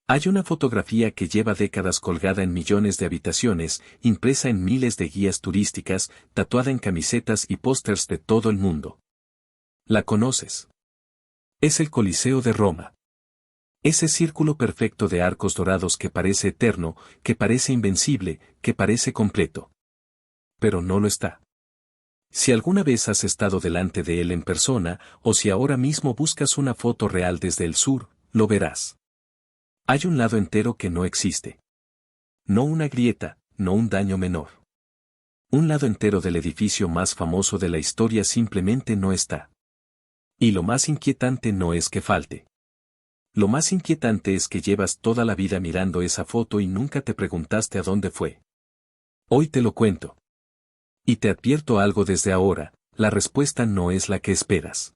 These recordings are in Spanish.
Hay una fotografía que lleva décadas colgada en millones de habitaciones, impresa en miles de guías turísticas, tatuada en camisetas y pósters de todo el mundo. ¿La conoces? Es el Coliseo de Roma. Ese círculo perfecto de arcos dorados que parece eterno, que parece invencible, que parece completo. Pero no lo está. Si alguna vez has estado delante de él en persona, o si ahora mismo buscas una foto real desde el sur, lo verás. Hay un lado entero que no existe. No una grieta, no un daño menor. Un lado entero del edificio más famoso de la historia simplemente no está. Y lo más inquietante no es que falte. Lo más inquietante es que llevas toda la vida mirando esa foto y nunca te preguntaste a dónde fue. Hoy te lo cuento. Y te advierto algo desde ahora, la respuesta no es la que esperas.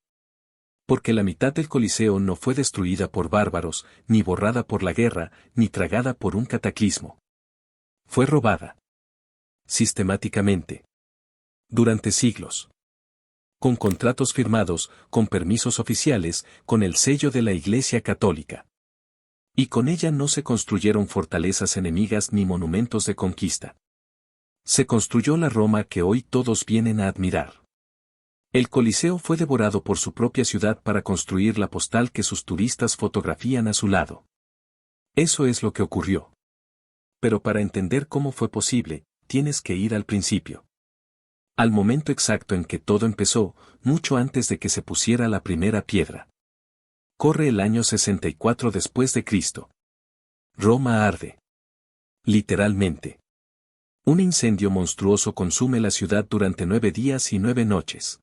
Porque la mitad del Coliseo no fue destruida por bárbaros, ni borrada por la guerra, ni tragada por un cataclismo. Fue robada. Sistemáticamente. Durante siglos. Con contratos firmados, con permisos oficiales, con el sello de la Iglesia Católica. Y con ella no se construyeron fortalezas enemigas ni monumentos de conquista. Se construyó la Roma que hoy todos vienen a admirar. El Coliseo fue devorado por su propia ciudad para construir la postal que sus turistas fotografían a su lado. Eso es lo que ocurrió. Pero para entender cómo fue posible, tienes que ir al principio. Al momento exacto en que todo empezó, mucho antes de que se pusiera la primera piedra. Corre el año 64 después de Cristo. Roma arde. Literalmente. Un incendio monstruoso consume la ciudad durante 9 días y 9 noches.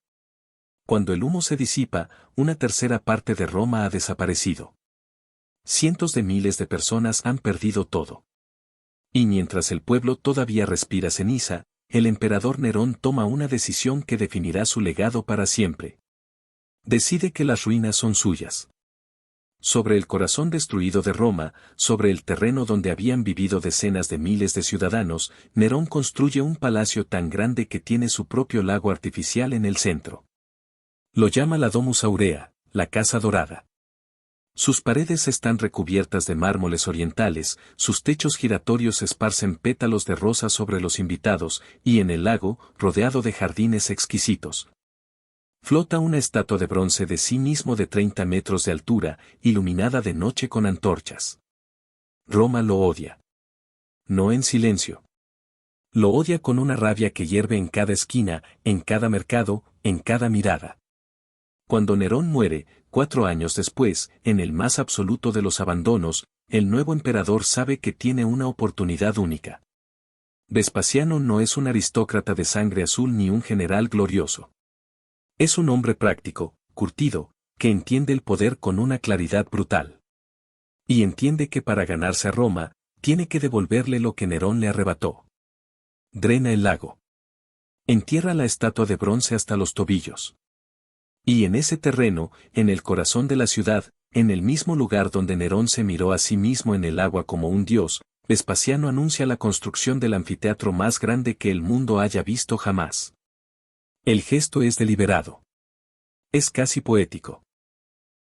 Cuando el humo se disipa, una tercera parte de Roma ha desaparecido. Cientos de miles de personas han perdido todo. Y mientras el pueblo todavía respira ceniza, el emperador Nerón toma una decisión que definirá su legado para siempre. Decide que las ruinas son suyas. Sobre el corazón destruido de Roma, sobre el terreno donde habían vivido decenas de miles de ciudadanos, Nerón construye un palacio tan grande que tiene su propio lago artificial en el centro. Lo llama la Domus Aurea, la Casa Dorada. Sus paredes están recubiertas de mármoles orientales, sus techos giratorios esparcen pétalos de rosa sobre los invitados, y en el lago, rodeado de jardines exquisitos, flota una estatua de bronce de sí mismo de 30 metros de altura, iluminada de noche con antorchas. Roma lo odia. No en silencio. Lo odia con una rabia que hierve en cada esquina, en cada mercado, en cada mirada. Cuando Nerón muere, 4 años después, en el más absoluto de los abandonos, el nuevo emperador sabe que tiene una oportunidad única. Vespasiano no es un aristócrata de sangre azul ni un general glorioso. Es un hombre práctico, curtido, que entiende el poder con una claridad brutal. Y entiende que para ganarse a Roma, tiene que devolverle lo que Nerón le arrebató. Drena el lago. Entierra la estatua de bronce hasta los tobillos. Y en ese terreno, en el corazón de la ciudad, en el mismo lugar donde Nerón se miró a sí mismo en el agua como un dios, Vespasiano anuncia la construcción del anfiteatro más grande que el mundo haya visto jamás. El gesto es deliberado. Es casi poético.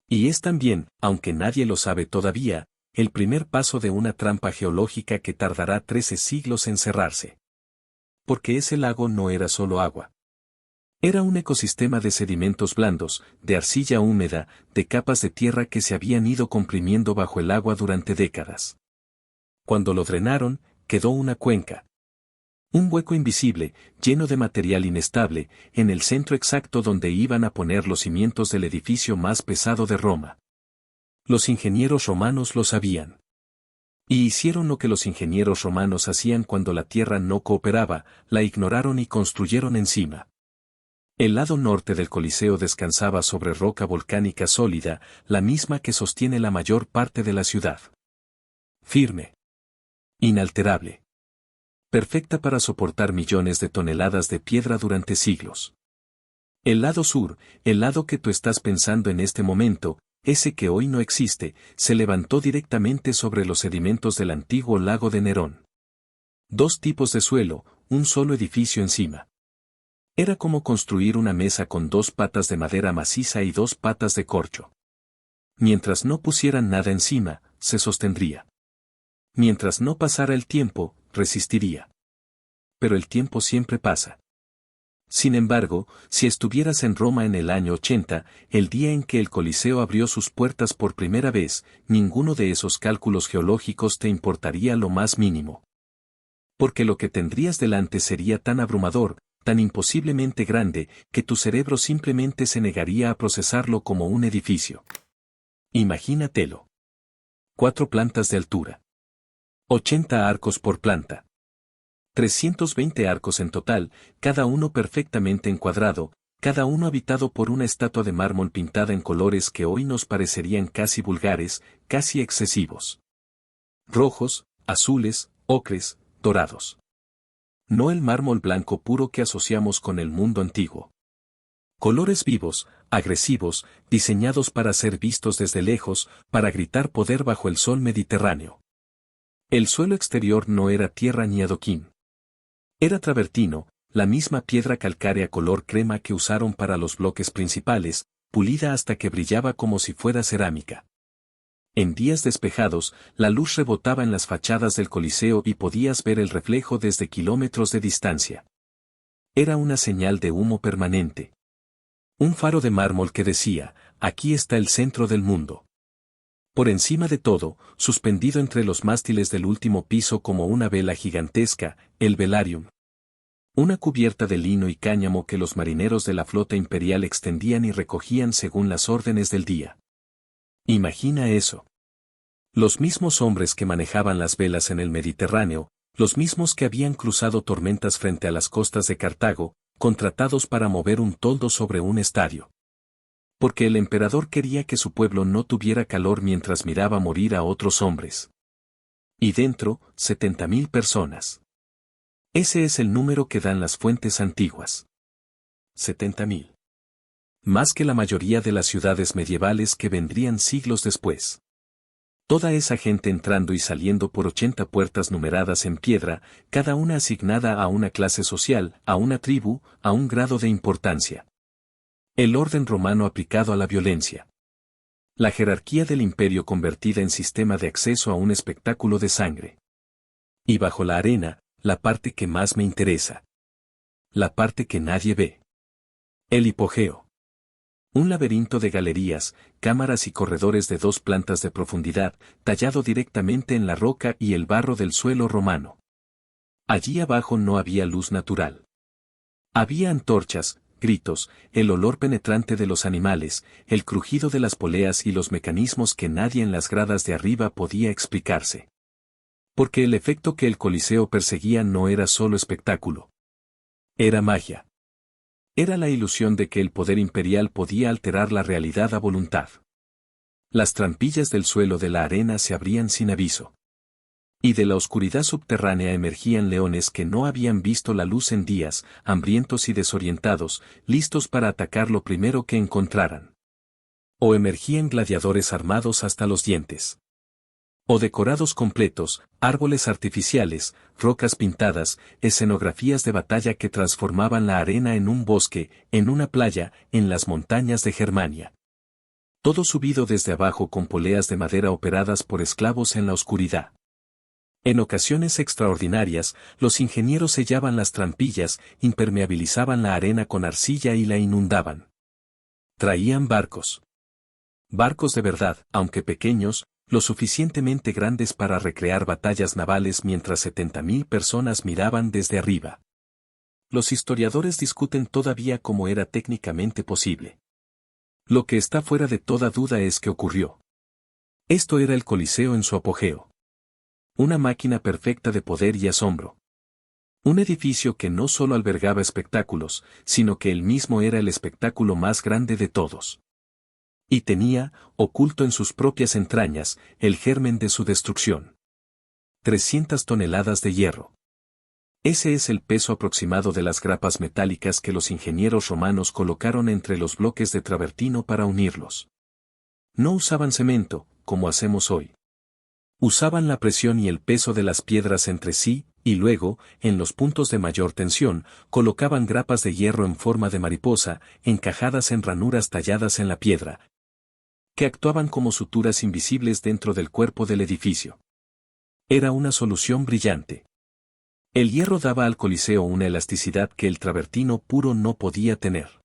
Y es también, aunque nadie lo sabe todavía, el primer paso de una trampa geológica que tardará 13 siglos en cerrarse. Porque ese lago no era solo agua. Era un ecosistema de sedimentos blandos, de arcilla húmeda, de capas de tierra que se habían ido comprimiendo bajo el agua durante décadas. Cuando lo drenaron, quedó una cuenca. Un hueco invisible, lleno de material inestable, en el centro exacto donde iban a poner los cimientos del edificio más pesado de Roma. Los ingenieros romanos lo sabían. Y hicieron lo que los ingenieros romanos hacían cuando la tierra no cooperaba, la ignoraron y construyeron encima. El lado norte del Coliseo descansaba sobre roca volcánica sólida, la misma que sostiene la mayor parte de la ciudad. Firme. Inalterable. Perfecta para soportar millones de toneladas de piedra durante siglos. El lado sur, el lado que tú estás pensando en este momento, ese que hoy no existe, se levantó directamente sobre los sedimentos del antiguo lago de Nerón. 2 tipos de suelo, un solo edificio encima. Era como construir una mesa con 2 patas de madera maciza y 2 patas de corcho. Mientras no pusieran nada encima, se sostendría. Mientras no pasara el tiempo, resistiría. Pero el tiempo siempre pasa. Sin embargo, si estuvieras en Roma en el año 80, el día en que el Coliseo abrió sus puertas por primera vez, ninguno de esos cálculos geológicos te importaría lo más mínimo. Porque lo que tendrías delante sería tan abrumador, tan imposiblemente grande, que tu cerebro simplemente se negaría a procesarlo como un edificio. Imagínatelo. 4 plantas de altura. 80 arcos por planta. 320 arcos en total, cada uno perfectamente encuadrado, cada uno habitado por una estatua de mármol pintada en colores que hoy nos parecerían casi vulgares, casi excesivos. Rojos, azules, ocres, dorados. No el mármol blanco puro que asociamos con el mundo antiguo. Colores vivos, agresivos, diseñados para ser vistos desde lejos, para gritar poder bajo el sol mediterráneo. El suelo exterior no era tierra ni adoquín. Era travertino, la misma piedra calcárea color crema que usaron para los bloques principales, pulida hasta que brillaba como si fuera cerámica. En días despejados, la luz rebotaba en las fachadas del Coliseo y podías ver el reflejo desde kilómetros de distancia. Era una señal de humo permanente. Un faro de mármol que decía, aquí está el centro del mundo. Por encima de todo, suspendido entre los mástiles del último piso como una vela gigantesca, el velarium. Una cubierta de lino y cáñamo que los marineros de la flota imperial extendían y recogían según las órdenes del día. Imagina eso. Los mismos hombres que manejaban las velas en el Mediterráneo, los mismos que habían cruzado tormentas frente a las costas de Cartago, contratados para mover un toldo sobre un estadio. Porque el emperador quería que su pueblo no tuviera calor mientras miraba morir a otros hombres. Y dentro, 70.000 personas. Ese es el número que dan las fuentes antiguas. 70.000. Más que la mayoría de las ciudades medievales que vendrían siglos después. Toda esa gente entrando y saliendo por 80 puertas numeradas en piedra, cada una asignada a una clase social, a una tribu, a un grado de importancia. El orden romano aplicado a la violencia. La jerarquía del imperio convertida en sistema de acceso a un espectáculo de sangre. Y bajo la arena, la parte que más me interesa. La parte que nadie ve. El hipogeo. Un laberinto de galerías, cámaras y corredores de 2 plantas de profundidad, tallado directamente en la roca y el barro del suelo romano. Allí abajo no había luz natural. Había antorchas, gritos, el olor penetrante de los animales, el crujido de las poleas y los mecanismos que nadie en las gradas de arriba podía explicarse. Porque el efecto que el Coliseo perseguía no era solo espectáculo. Era magia. Era la ilusión de que el poder imperial podía alterar la realidad a voluntad. Las trampillas del suelo de la arena se abrían sin aviso. Y de la oscuridad subterránea emergían leones que no habían visto la luz en días, hambrientos y desorientados, listos para atacar lo primero que encontraran. O emergían gladiadores armados hasta los dientes. O decorados completos, árboles artificiales, rocas pintadas, escenografías de batalla que transformaban la arena en un bosque, en una playa, en las montañas de Germania. Todo subido desde abajo con poleas de madera operadas por esclavos en la oscuridad. En ocasiones extraordinarias, los ingenieros sellaban las trampillas, impermeabilizaban la arena con arcilla y la inundaban. Traían barcos. Barcos de verdad, aunque pequeños, lo suficientemente grandes para recrear batallas navales mientras 70.000 personas miraban desde arriba. Los historiadores discuten todavía cómo era técnicamente posible. Lo que está fuera de toda duda es que ocurrió. Esto era el Coliseo en su apogeo. Una máquina perfecta de poder y asombro. Un edificio que no solo albergaba espectáculos, sino que él mismo era el espectáculo más grande de todos. Y tenía, oculto en sus propias entrañas, el germen de su destrucción. 300 toneladas de hierro. Ese es el peso aproximado de las grapas metálicas que los ingenieros romanos colocaron entre los bloques de travertino para unirlos. No usaban cemento, como hacemos hoy. Usaban la presión y el peso de las piedras entre sí, y luego, en los puntos de mayor tensión, colocaban grapas de hierro en forma de mariposa, encajadas en ranuras talladas en la piedra, que actuaban como suturas invisibles dentro del cuerpo del edificio. Era una solución brillante. El hierro daba al Coliseo una elasticidad que el travertino puro no podía tener.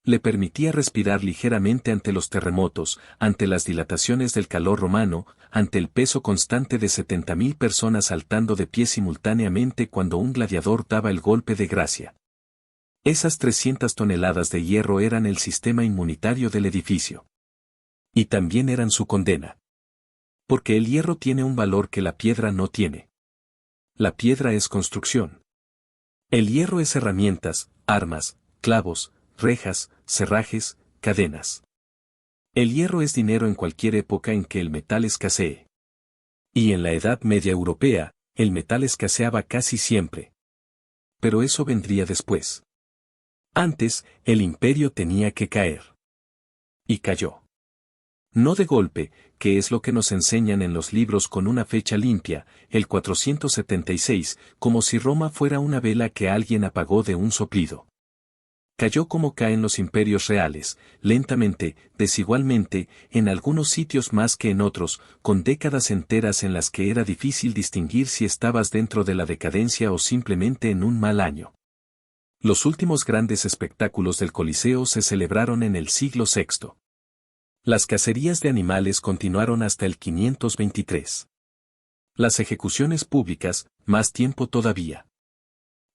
Le permitía respirar ligeramente ante los terremotos, ante las dilataciones del calor romano, ante el peso constante de 70.000 personas saltando de pie simultáneamente cuando un gladiador daba el golpe de gracia. Esas 300 toneladas de hierro eran el sistema inmunitario del edificio. Y también eran su condena. Porque el hierro tiene un valor que la piedra no tiene. La piedra es construcción. El hierro es herramientas, armas, clavos, rejas, cerrajes, cadenas. El hierro es dinero en cualquier época en que el metal escasee. Y en la Edad Media europea, el metal escaseaba casi siempre. Pero eso vendría después. Antes, el imperio tenía que caer. Y cayó. No de golpe, que es lo que nos enseñan en los libros con una fecha limpia, el 476, como si Roma fuera una vela que alguien apagó de un soplido. Cayó como caen los imperios reales, lentamente, desigualmente, en algunos sitios más que en otros, con décadas enteras en las que era difícil distinguir si estabas dentro de la decadencia o simplemente en un mal año. Los últimos grandes espectáculos del Coliseo se celebraron en el siglo VI. Las cacerías de animales continuaron hasta el 523. Las ejecuciones públicas, más tiempo todavía.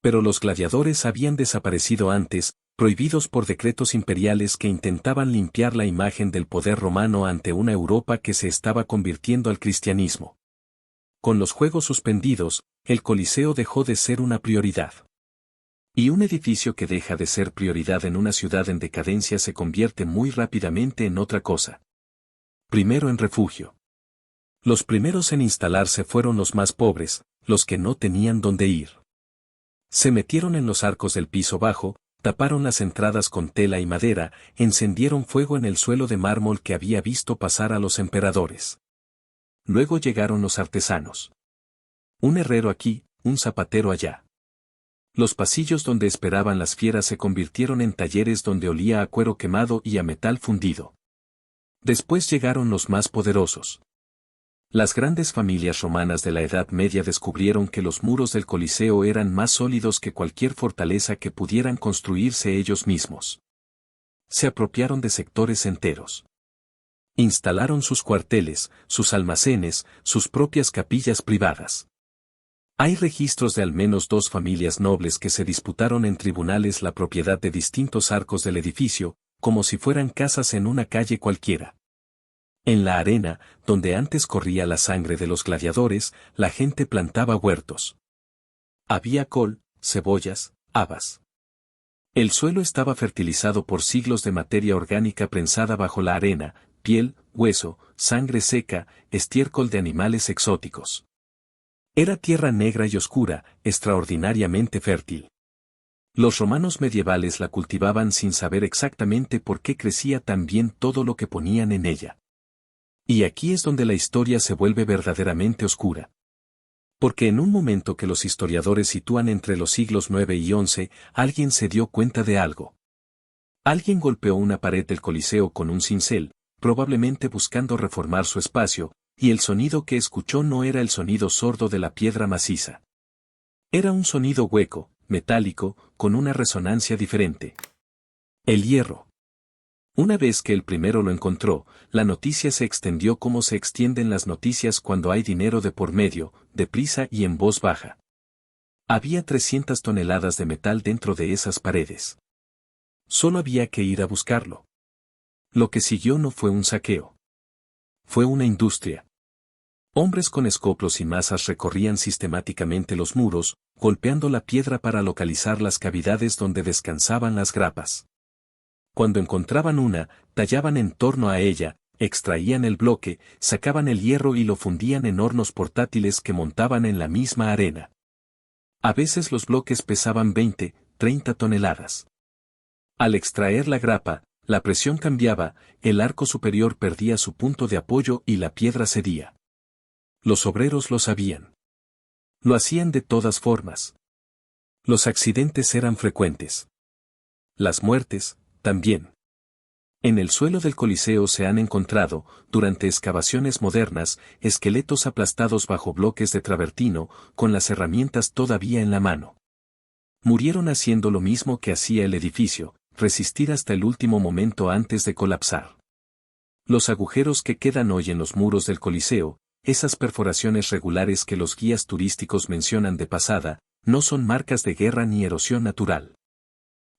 Pero los gladiadores habían desaparecido antes, prohibidos por decretos imperiales que intentaban limpiar la imagen del poder romano ante una Europa que se estaba convirtiendo al cristianismo. Con los juegos suspendidos, el Coliseo dejó de ser una prioridad. Y un edificio que deja de ser prioridad en una ciudad en decadencia se convierte muy rápidamente en otra cosa. Primero en refugio. Los primeros en instalarse fueron los más pobres, los que no tenían dónde ir. Se metieron en los arcos del piso bajo, taparon las entradas con tela y madera, encendieron fuego en el suelo de mármol que había visto pasar a los emperadores. Luego llegaron los artesanos. Un herrero aquí, un zapatero allá. Los pasillos donde esperaban las fieras se convirtieron en talleres donde olía a cuero quemado y a metal fundido. Después llegaron los más poderosos. Las grandes familias romanas de la Edad Media descubrieron que los muros del Coliseo eran más sólidos que cualquier fortaleza que pudieran construirse ellos mismos. Se apropiaron de sectores enteros. Instalaron sus cuarteles, sus almacenes, sus propias capillas privadas. Hay registros de al menos 2 familias nobles que se disputaron en tribunales la propiedad de distintos arcos del edificio, como si fueran casas en una calle cualquiera. En la arena, donde antes corría la sangre de los gladiadores, la gente plantaba huertos. Había col, cebollas, habas. El suelo estaba fertilizado por siglos de materia orgánica prensada bajo la arena, piel, hueso, sangre seca, estiércol de animales exóticos. Era tierra negra y oscura, extraordinariamente fértil. Los romanos medievales la cultivaban sin saber exactamente por qué crecía tan bien todo lo que ponían en ella. Y aquí es donde la historia se vuelve verdaderamente oscura. Porque en un momento que los historiadores sitúan entre los siglos IX y XI, alguien se dio cuenta de algo. Alguien golpeó una pared del Coliseo con un cincel, probablemente buscando reformar su espacio, y el sonido que escuchó no era el sonido sordo de la piedra maciza. Era un sonido hueco, metálico, con una resonancia diferente. El hierro. Una vez que el primero lo encontró, la noticia se extendió como se extienden las noticias cuando hay dinero de por medio, deprisa y en voz baja. Había 300 toneladas de metal dentro de esas paredes. Solo había que ir a buscarlo. Lo que siguió no fue un saqueo. Fue una industria. Hombres con escoplos y mazas recorrían sistemáticamente los muros, golpeando la piedra para localizar las cavidades donde descansaban las grapas. Cuando encontraban una, tallaban en torno a ella, extraían el bloque, sacaban el hierro y lo fundían en hornos portátiles que montaban en la misma arena. A veces los bloques pesaban 20, 30 toneladas. Al extraer la grapa, la presión cambiaba, el arco superior perdía su punto de apoyo y la piedra cedía. Los obreros lo sabían. Lo hacían de todas formas. Los accidentes eran frecuentes. Las muertes, también. En el suelo del Coliseo se han encontrado, durante excavaciones modernas, esqueletos aplastados bajo bloques de travertino, con las herramientas todavía en la mano. Murieron haciendo lo mismo que hacía el edificio, resistir hasta el último momento antes de colapsar. Los agujeros que quedan hoy en los muros del Coliseo, esas perforaciones regulares que los guías turísticos mencionan de pasada, no son marcas de guerra ni erosión natural.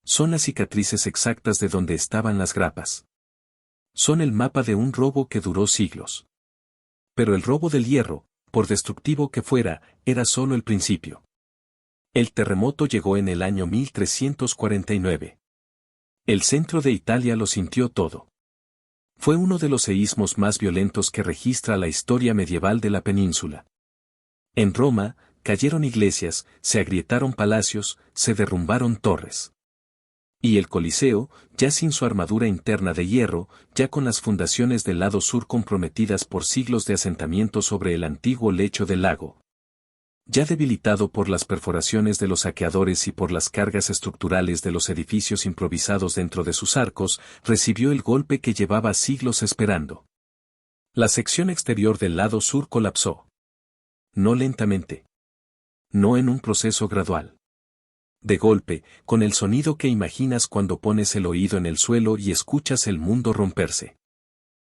Son las cicatrices exactas de donde estaban las grapas. Son el mapa de un robo que duró siglos. Pero el robo del hierro, por destructivo que fuera, era solo el principio. El terremoto llegó en el año 1349. El centro de Italia lo sintió todo. Fue uno de los seísmos más violentos que registra la historia medieval de la península. En Roma, cayeron iglesias, se agrietaron palacios, se derrumbaron torres. Y el Coliseo, ya sin su armadura interna de hierro, ya con las fundaciones del lado sur comprometidas por siglos de asentamiento sobre el antiguo lecho del lago. Ya debilitado por las perforaciones de los saqueadores y por las cargas estructurales de los edificios improvisados dentro de sus arcos, recibió el golpe que llevaba siglos esperando. La sección exterior del lado sur colapsó. No lentamente. No en un proceso gradual. De golpe, con el sonido que imaginas cuando pones el oído en el suelo y escuchas el mundo romperse.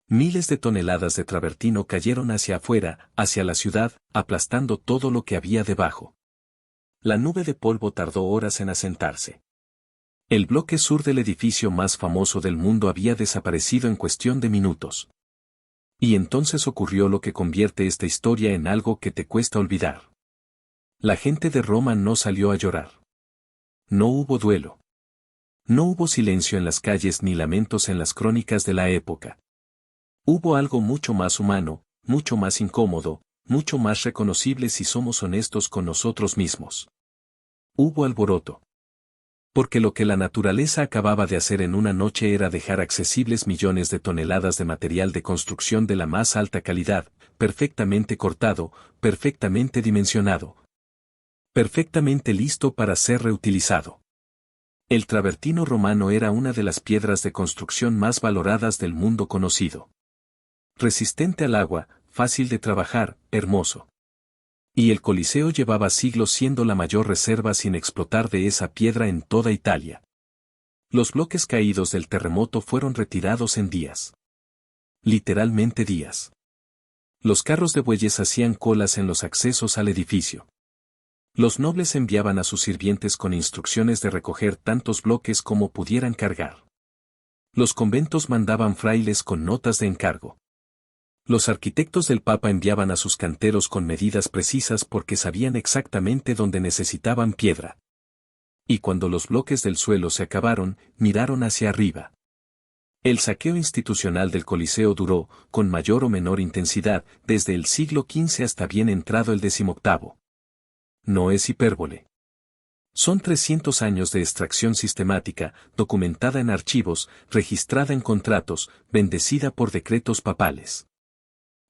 Miles de toneladas de travertino cayeron hacia afuera, hacia la ciudad, aplastando todo lo que había debajo. La nube de polvo tardó horas en asentarse. El bloque sur del edificio más famoso del mundo había desaparecido en cuestión de minutos. Y entonces ocurrió lo que convierte esta historia en algo que te cuesta olvidar. La gente de Roma no salió a llorar. No hubo duelo. No hubo silencio en las calles ni lamentos en las crónicas de la época. Hubo algo mucho más humano, mucho más incómodo, mucho más reconocible si somos honestos con nosotros mismos. Hubo alboroto. Porque lo que la naturaleza acababa de hacer en una noche era dejar accesibles millones de toneladas de material de construcción de la más alta calidad, perfectamente cortado, perfectamente dimensionado. Perfectamente listo para ser reutilizado. El travertino romano era una de las piedras de construcción más valoradas del mundo conocido. Resistente al agua, fácil de trabajar, hermoso. Y el Coliseo llevaba siglos siendo la mayor reserva sin explotar de esa piedra en toda Italia. Los bloques caídos del terremoto fueron retirados en días. Literalmente días. Los carros de bueyes hacían colas en los accesos al edificio. Los nobles enviaban a sus sirvientes con instrucciones de recoger tantos bloques como pudieran cargar. Los conventos mandaban frailes con notas de encargo. Los arquitectos del Papa enviaban a sus canteros con medidas precisas porque sabían exactamente dónde necesitaban piedra. Y cuando los bloques del suelo se acabaron, miraron hacia arriba. El saqueo institucional del Coliseo duró, con mayor o menor intensidad, desde el siglo XV hasta bien entrado el XVIII. No es hipérbole. Son 300 años de extracción sistemática, documentada en archivos, registrada en contratos, bendecida por decretos papales.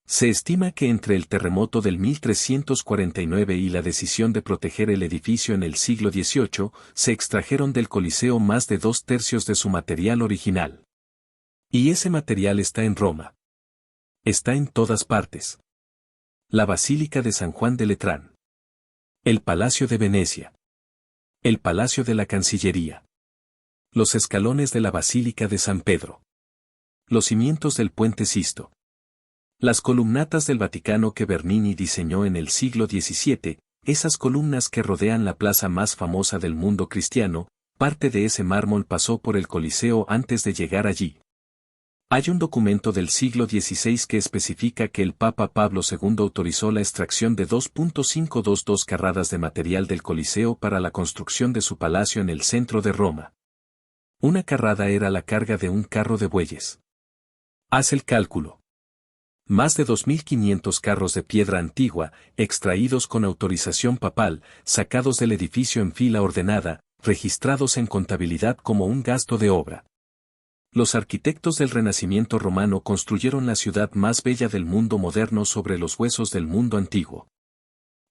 Se estima que entre el terremoto del 1349 y la decisión de proteger el edificio en el siglo XVIII, se extrajeron del Coliseo más de 2/3 de su material original. Y ese material está en Roma. Está en todas partes. La Basílica de San Juan de Letrán. El Palacio de Venecia. El Palacio de la Cancillería. Los escalones de la Basílica de San Pedro. Los cimientos del Puente Sisto. Las columnatas del Vaticano que Bernini diseñó en el siglo XVII, esas columnas que rodean la plaza más famosa del mundo cristiano, parte de ese mármol pasó por el Coliseo antes de llegar allí. Hay un documento del siglo XVI que especifica que el Papa Pablo II autorizó la extracción de 2.522 carradas de material del Coliseo para la construcción de su palacio en el centro de Roma. Una carrada era la carga de un carro de bueyes. Haz el cálculo. Más de 2.500 carros de piedra antigua, extraídos con autorización papal, sacados del edificio en fila ordenada, registrados en contabilidad como un gasto de obra. Los arquitectos del Renacimiento romano construyeron la ciudad más bella del mundo moderno sobre los huesos del mundo antiguo.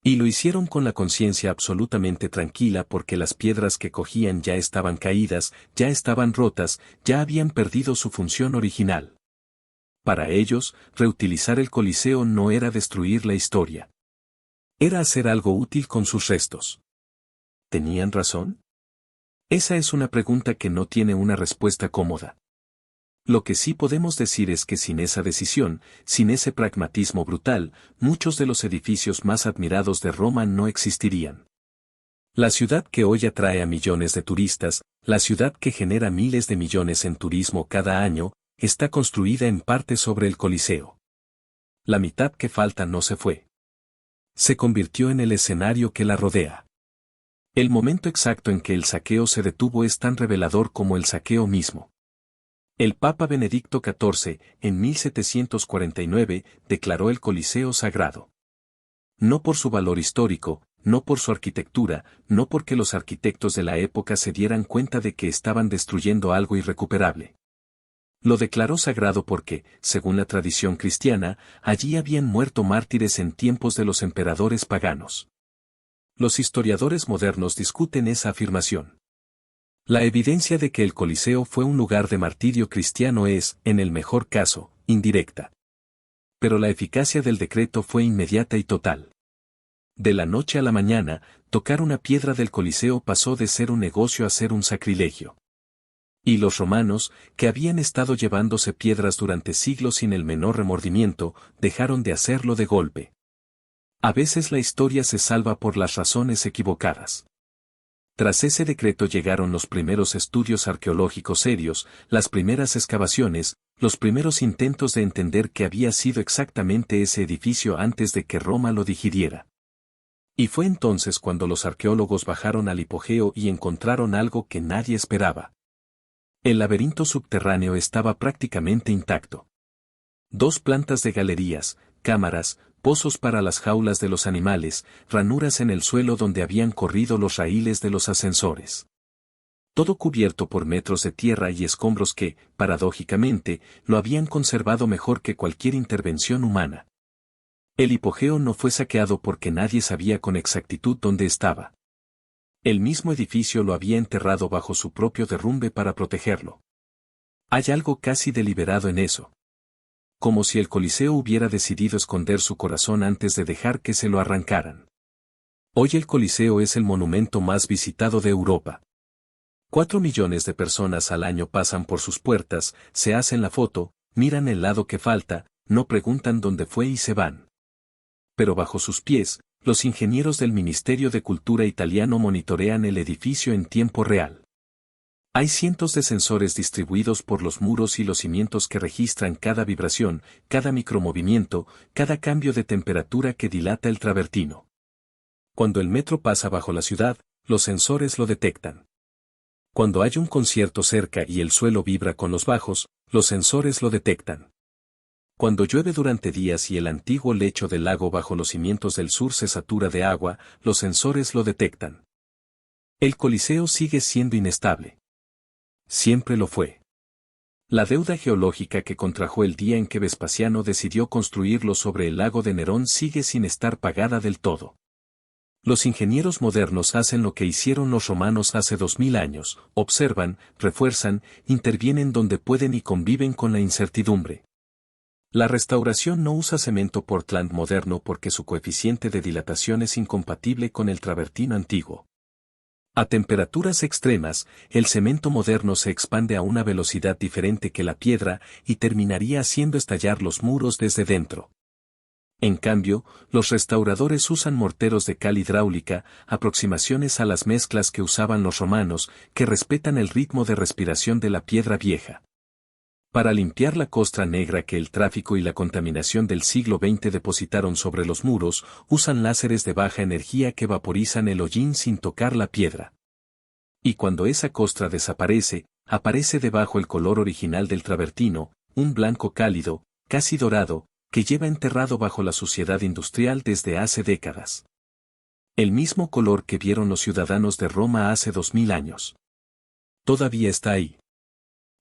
Y lo hicieron con la conciencia absolutamente tranquila porque las piedras que cogían ya estaban caídas, ya estaban rotas, ya habían perdido su función original. Para ellos, reutilizar el Coliseo no era destruir la historia. Era hacer algo útil con sus restos. ¿Tenían razón? Esa es una pregunta que no tiene una respuesta cómoda. Lo que sí podemos decir es que sin esa decisión, sin ese pragmatismo brutal, muchos de los edificios más admirados de Roma no existirían. La ciudad que hoy atrae a millones de turistas, la ciudad que genera miles de millones en turismo cada año, está construida en parte sobre el Coliseo. La mitad que falta no se fue. Se convirtió en el escenario que la rodea. El momento exacto en que el saqueo se detuvo es tan revelador como el saqueo mismo. El Papa Benedicto XIV, en 1749, declaró el Coliseo sagrado. No por su valor histórico, no por su arquitectura, no porque los arquitectos de la época se dieran cuenta de que estaban destruyendo algo irrecuperable. Lo declaró sagrado porque, según la tradición cristiana, allí habían muerto mártires en tiempos de los emperadores paganos. Los historiadores modernos discuten esa afirmación. La evidencia de que el Coliseo fue un lugar de martirio cristiano es, en el mejor caso, indirecta. Pero la eficacia del decreto fue inmediata y total. De la noche a la mañana, tocar una piedra del Coliseo pasó de ser un negocio a ser un sacrilegio. Y los romanos, que habían estado llevándose piedras durante siglos sin el menor remordimiento, dejaron de hacerlo de golpe. A veces la historia se salva por las razones equivocadas. Tras ese decreto llegaron los primeros estudios arqueológicos serios, las primeras excavaciones, los primeros intentos de entender qué había sido exactamente ese edificio antes de que Roma lo digiriera. Y fue entonces cuando los arqueólogos bajaron al hipogeo y encontraron algo que nadie esperaba. El laberinto subterráneo estaba prácticamente intacto. 2 plantas de galerías, cámaras, pozos para las jaulas de los animales, ranuras en el suelo donde habían corrido los raíles de los ascensores. Todo cubierto por metros de tierra y escombros que, paradójicamente, lo habían conservado mejor que cualquier intervención humana. El hipogeo no fue saqueado porque nadie sabía con exactitud dónde estaba. El mismo edificio lo había enterrado bajo su propio derrumbe para protegerlo. Hay algo casi deliberado en eso. Como si el Coliseo hubiera decidido esconder su corazón antes de dejar que se lo arrancaran. Hoy el Coliseo es el monumento más visitado de Europa. 4 millones de personas al año pasan por sus puertas, se hacen la foto, miran el lado que falta, no preguntan dónde fue y se van. Pero bajo sus pies, los ingenieros del Ministerio de Cultura italiano monitorean el edificio en tiempo real. Hay cientos de sensores distribuidos por los muros y los cimientos que registran cada vibración, cada micromovimiento, cada cambio de temperatura que dilata el travertino. Cuando el metro pasa bajo la ciudad, los sensores lo detectan. Cuando hay un concierto cerca y el suelo vibra con los bajos, los sensores lo detectan. Cuando llueve durante días y el antiguo lecho del lago bajo los cimientos del sur se satura de agua, los sensores lo detectan. El Coliseo sigue siendo inestable. Siempre lo fue. La deuda geológica que contrajo el día en que Vespasiano decidió construirlo sobre el lago de Nerón sigue sin estar pagada del todo. Los ingenieros modernos hacen lo que hicieron los romanos hace 2000 años, observan, refuerzan, intervienen donde pueden y conviven con la incertidumbre. La restauración no usa cemento Portland moderno porque su coeficiente de dilatación es incompatible con el travertino antiguo. A temperaturas extremas, el cemento moderno se expande a una velocidad diferente que la piedra y terminaría haciendo estallar los muros desde dentro. En cambio, los restauradores usan morteros de cal hidráulica, aproximaciones a las mezclas que usaban los romanos, que respetan el ritmo de respiración de la piedra vieja. Para limpiar la costra negra que el tráfico y la contaminación del siglo XX depositaron sobre los muros, usan láseres de baja energía que vaporizan el hollín sin tocar la piedra. Y cuando esa costra desaparece, aparece debajo el color original del travertino, un blanco cálido, casi dorado, que lleva enterrado bajo la suciedad industrial desde hace décadas. El mismo color que vieron los ciudadanos de Roma hace 2000 años. Todavía está ahí.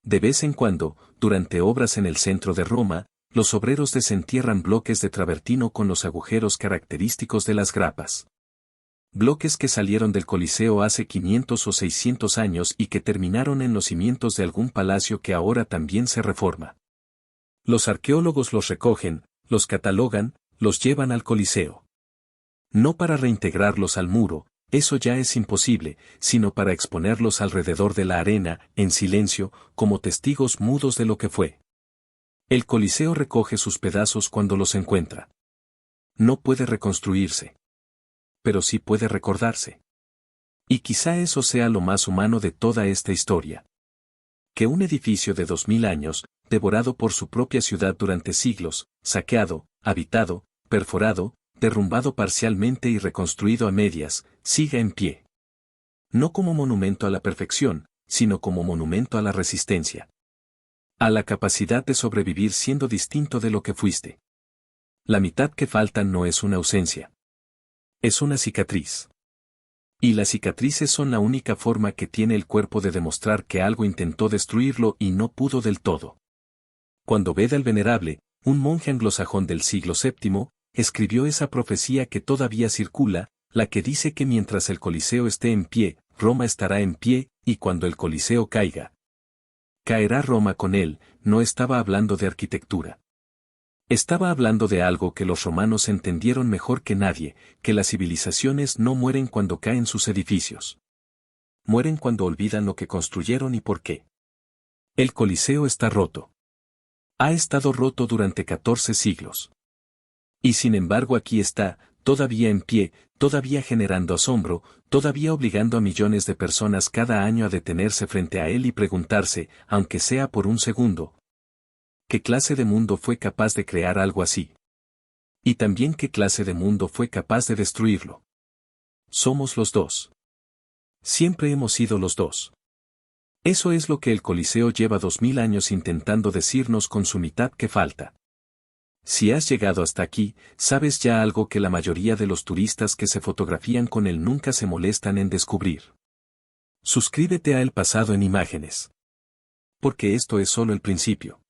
De vez en cuando, durante obras en el centro de Roma, los obreros desentierran bloques de travertino con los agujeros característicos de las grapas. Bloques que salieron del Coliseo hace 500 o 600 años y que terminaron en los cimientos de algún palacio que ahora también se reforma. Los arqueólogos los recogen, los catalogan, los llevan al Coliseo. No para reintegrarlos al muro, eso ya es imposible, sino para exponerlos alrededor de la arena, en silencio, como testigos mudos de lo que fue. El Coliseo recoge sus pedazos cuando los encuentra. No puede reconstruirse. Pero sí puede recordarse. Y quizá eso sea lo más humano de toda esta historia. Que un edificio de 2000 años, devorado por su propia ciudad durante siglos, saqueado, habitado, perforado, derrumbado parcialmente y reconstruido a medias, siga en pie. No como monumento a la perfección, sino como monumento a la resistencia. A la capacidad de sobrevivir siendo distinto de lo que fuiste. La mitad que falta no es una ausencia. Es una cicatriz. Y las cicatrices son la única forma que tiene el cuerpo de demostrar que algo intentó destruirlo y no pudo del todo. Cuando Beda el Venerable, un monje anglosajón del siglo VII, escribió esa profecía que todavía circula, la que dice que mientras el Coliseo esté en pie, Roma estará en pie, y cuando el Coliseo caiga, caerá Roma con él, no estaba hablando de arquitectura. Estaba hablando de algo que los romanos entendieron mejor que nadie, que las civilizaciones no mueren cuando caen sus edificios. Mueren cuando olvidan lo que construyeron y por qué. El Coliseo está roto. Ha estado roto durante 14 siglos. Y sin embargo aquí está, todavía en pie, todavía generando asombro, todavía obligando a millones de personas cada año a detenerse frente a él y preguntarse, aunque sea por un segundo, ¿qué clase de mundo fue capaz de crear algo así? Y también ¿qué clase de mundo fue capaz de destruirlo? Somos los dos. Siempre hemos sido los dos. Eso es lo que el Coliseo lleva 2000 años intentando decirnos con su mitad que falta. Si has llegado hasta aquí, sabes ya algo que la mayoría de los turistas que se fotografían con él nunca se molestan en descubrir. Suscríbete a El Pasado en Imágenes. Porque esto es solo el principio.